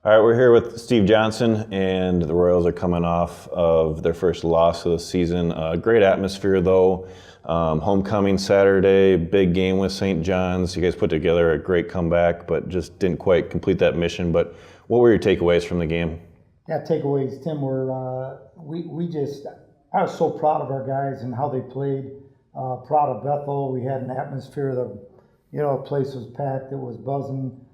All right, we're here with Steve Johnson, and the Royals are coming off of their first loss of the season. Great atmosphere, though. Homecoming Saturday, big game with St. John's. You guys put together a great comeback, but just didn't quite complete that mission. But what were your takeaways from the game? Yeah, takeaways, Tim, were I was so proud of our guys and how they played. Proud of Bethel. We had an atmosphere that, the place was packed. It was buzzing.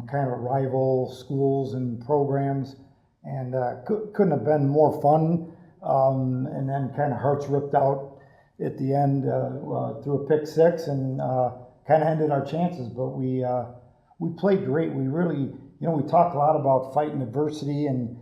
Kind of rival schools and programs, and couldn't have been more fun. And then kind of hearts ripped out at the end through a pick six, and kind of ended our chances. But we played great. We really, we talked a lot about fighting adversity and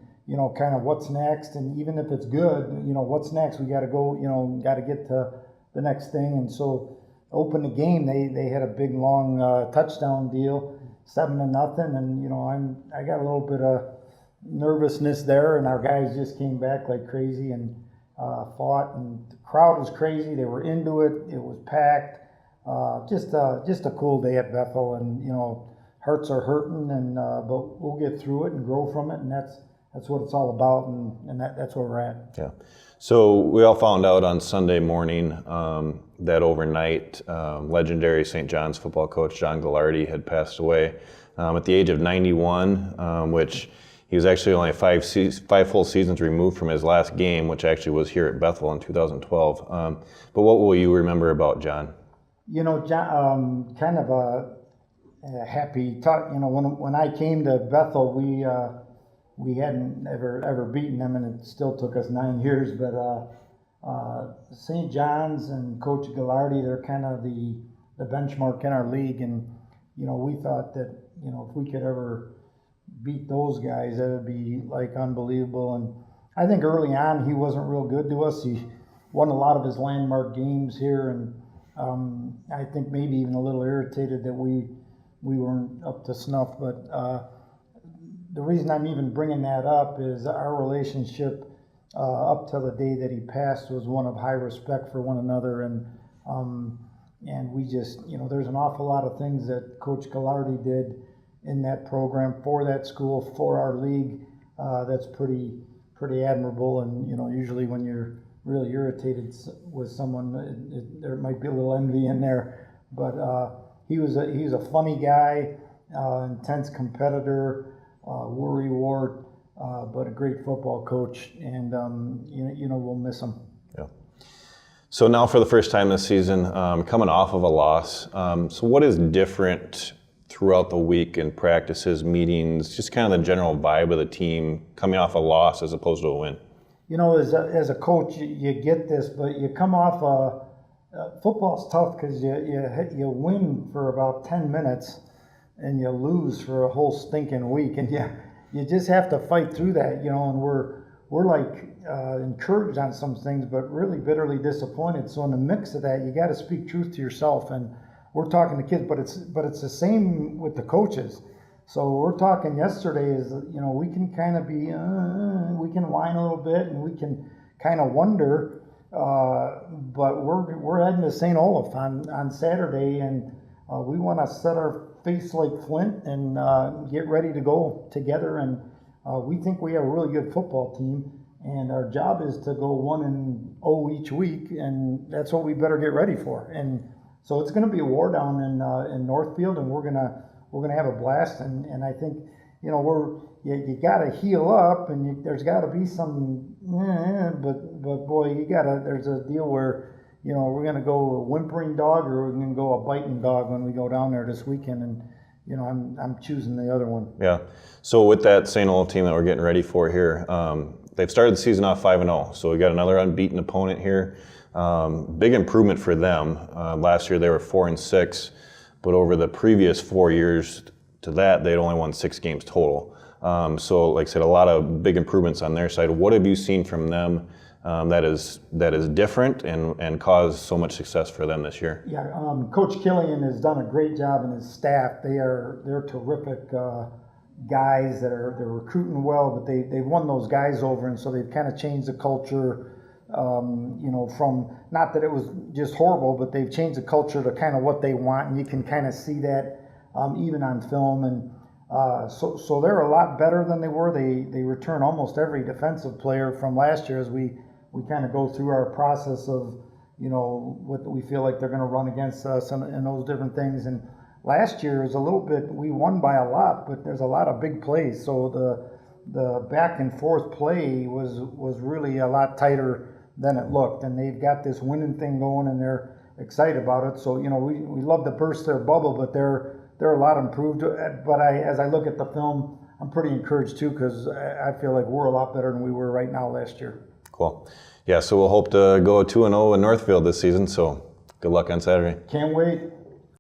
kind of what's next. And even if it's good, what's next? We got to go. Got to get to the next thing. And so, open the game. They had a big long touchdown deal. 7-0, and I got a little bit of nervousness there, and our guys just came back like crazy and fought, and the crowd was crazy. They were into it. It was packed. Just a cool day at Bethel, and hearts are hurting, and but we'll get through it and grow from it, and that's what it's all about, and that's where we're at. Yeah. So we all found out on Sunday morning that overnight legendary St. John's football coach John Gagliardi had passed away at the age of 91, which he was actually only five full seasons removed from his last game, which actually was here at Bethel in 2012. But what will you remember about John? John, kind of a happy talk. When I came to Bethel, we hadn't ever beaten them, and it still took us 9 years. But St. John's and Coach Gilardi, they're kind of the benchmark in our league, and we thought that if we could ever beat those guys, that would be like unbelievable. And I think early on he wasn't real good to us. He won a lot of his landmark games here, and I think maybe even a little irritated that we weren't up to snuff. But the reason I'm even bringing that up is our relationship up till the day that he passed was one of high respect for one another, and we just, there's an awful lot of things that Coach Gilardi did in that program for that school, for our league, that's pretty admirable. And usually when you're really irritated with someone, there might be a little envy in there. But he was a funny guy, intense competitor. Worrywart, but a great football coach, and we'll miss him. Yeah. So now, for the first time this season, coming off of a loss, so what is different throughout the week in practices, meetings, just kind of the general vibe of the team coming off a loss as opposed to a win? As a coach, you get this, but you come off football's tough because you win for about 10 minutes. And you lose for a whole stinking week, and you just have to fight through that, and we're like encouraged on some things, but really bitterly disappointed. So in the mix of that, you got to speak truth to yourself, and we're talking to kids, but it's the same with the coaches. So we're talking yesterday is, we can kind of be, we can whine a little bit, and we can kind of wonder, but we're heading to St. Olaf on Saturday, and we want to set our face like flint and get ready to go together. And we think we have a really good football team, and our job is to go 1-0 each week, and that's what we better get ready for. And so it's going to be a war down in Northfield, and we're gonna have a blast. And I think you got to heal up, and there's got to be some, but boy, there's a deal where. We're going to go a whimpering dog, or we're going to go a biting dog when we go down there this weekend. And, I'm choosing the other one. Yeah. So with that St. Olaf team that we're getting ready for here, they've started the season off 5-0. So we got another unbeaten opponent here. Big improvement for them. Last year they were 4-6, but over the previous 4 years to that, they'd only won 6 games total. So like I said, a lot of big improvements on their side. What have you seen from them that is different and caused so much success for them this year? Yeah, Coach Killian has done a great job, and his staff. They're terrific guys they're recruiting well, but they've won those guys over, and so they've kind of changed the culture. From, not that it was just horrible, but they've changed the culture to kind of what they want, and you can kind of see that even on film. And So they're a lot better than they were. They return almost every defensive player from last year as we kind of go through our process of, what we feel like they're going to run against us and those different things. And last year was a little bit, we won by a lot, but there's a lot of big plays. So the back and forth play was really a lot tighter than it looked. And they've got this winning thing going, and they're excited about it. So, we love to burst their bubble, but they're a lot improved. But as I look at the film, I'm pretty encouraged too, because I feel like we're a lot better than we were right now last year. Cool. Yeah, so we'll hope to go 2-0 in Northfield this season, so good luck on Saturday. Can't wait.